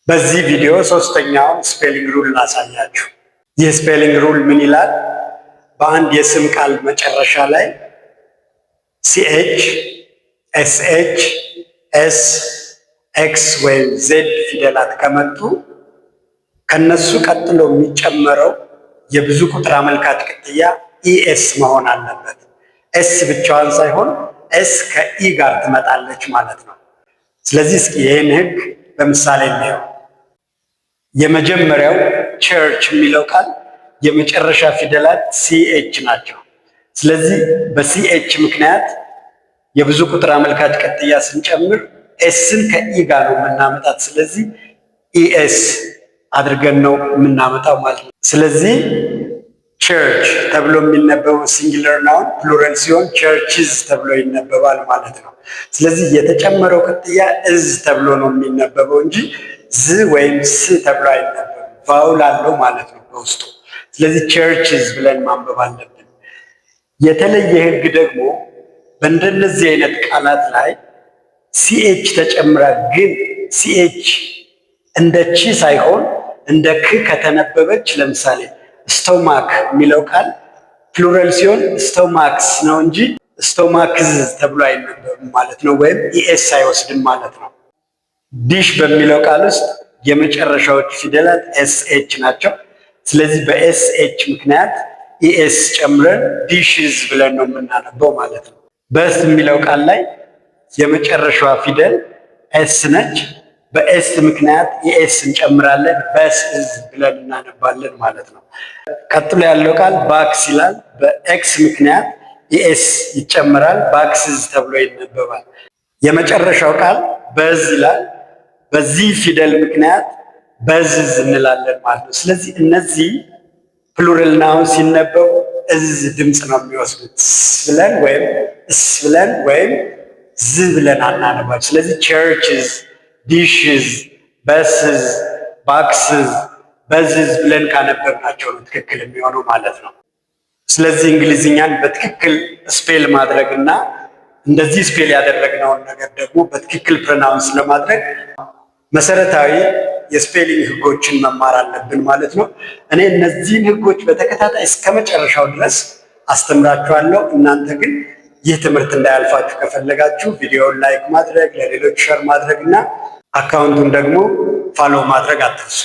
በዚህ ቪዲዮ ሶስተኛው ስፔሊንግ ሩል ላሳያችሁ። ይህ ስፔሊንግ ሩል ምን ይላል? በአንድ የስም ቃል መጨረሻ ላይ ሲኤች፣ ኤስኤች፣ ኤስ፣ ኤክስ ወይም ዜድ ፊደላት ከመጡ ከነሱ ቀጥሎ የሚጨመረው የብዙ ቁጥር አመልካች ቅጥያ ኢኤስ መሆን አለበት። ኤስ ብቻዋን ሳይሆን ኤስ ከኢ ጋር ትመጣለች ማለት ነው። ስለዚህ እስኪ ይህን ህግ በምሳሌ እናየው። የመጀመሪያው ቸርች የሚለው ቃል የመጨረሻ ፊደላት ሲኤች ናቸው። ስለዚህ በሲኤች ምክንያት የብዙ ቁጥር አመልካች ቅጥያ ስንጨምር ኤስን ከኢ ጋር ነው የምናመጣት። ስለዚህ ኢኤስ አድርገን ነው የምናመጣው ማለት ነው። ስለዚህ ቸርች ተብሎ የሚነበበው ሲንጉለር ናውን ፕሉራል ሲሆን ቸርችዝ ተብሎ ይነበባል ማለት ነው። ስለዚህ የተጨመረው ቅጥያ እዝ ተብሎ ነው የሚነበበው እንጂ ዝ ወይም ስ ተብሎ አይነበብም። ቫውል አለው ማለት ነው በውስጡ። ስለዚህ ቸርችዝ ብለን ማንበብ አለብን። የተለየ ህግ ደግሞ በእንደነዚህ አይነት ቃላት ላይ ሲኤች ተጨምራ ግን ሲኤች እንደ ቺ ሳይሆን እንደ ክ ከተነበበች፣ ለምሳሌ ስቶማክ የሚለው ቃል ፕሉራል ሲሆን ስቶማክስ ነው እንጂ ስቶማክዝ ተብሎ አይነበብም ማለት ነው። ወይም ኢኤስ አይወስድም ማለት ነው። ዲሽ በሚለው ቃል ውስጥ የመጨረሻዎች ፊደላት ኤስኤች ናቸው። ስለዚህ በኤስኤች ምክንያት ኢኤስ ጨምረን ዲሽዝ ብለን ነው የምናነበው ማለት ነው። በስ የሚለው ቃል ላይ የመጨረሻዋ ፊደል ኤስ ነች። በኤስ ምክንያት ኢኤስ እንጨምራለን፣ በስዝ ብለን እናነባለን ማለት ነው። ቀጥሎ ያለው ቃል ባክስ ይላል። በኤክስ ምክንያት ኢኤስ ይጨምራል፣ ባክስዝ ተብሎ ይነበባል። የመጨረሻው ቃል በዝ ይላል። በዚህ ፊደል ምክንያት በዝዝ እንላለን ማለት ነው። ስለዚህ እነዚህ ፕሉራል ናውን ሲነበቡ እዝ ድምፅ ነው የሚወስዱት። ስ ብለን ወይም እስ ብለን ወይም ዝ ብለን አናነባል። ስለዚህ ቸርችዝ፣ ዲሽዝ፣ በስዝ፣ ባክስዝ፣ በዝዝ ብለን ካነበብናቸው ነው ትክክል የሚሆነው ማለት ነው። ስለዚህ እንግሊዝኛን በትክክል ስፔል ማድረግ እና እንደዚህ ስፔል ያደረግነውን ነገር ደግሞ በትክክል ፕሮናውንስ ለማድረግ መሰረታዊ የስፔሊንግ ህጎችን መማር አለብን ማለት ነው። እኔ እነዚህን ህጎች በተከታታይ እስከ መጨረሻው ድረስ አስተምራችኋለሁ። እናንተ ግን ይህ ትምህርት እንዳያልፋችሁ ከፈለጋችሁ ቪዲዮውን ላይክ ማድረግ፣ ለሌሎች ሸር ማድረግ እና አካውንቱን ደግሞ ፋሎ ማድረግ አትርሱ።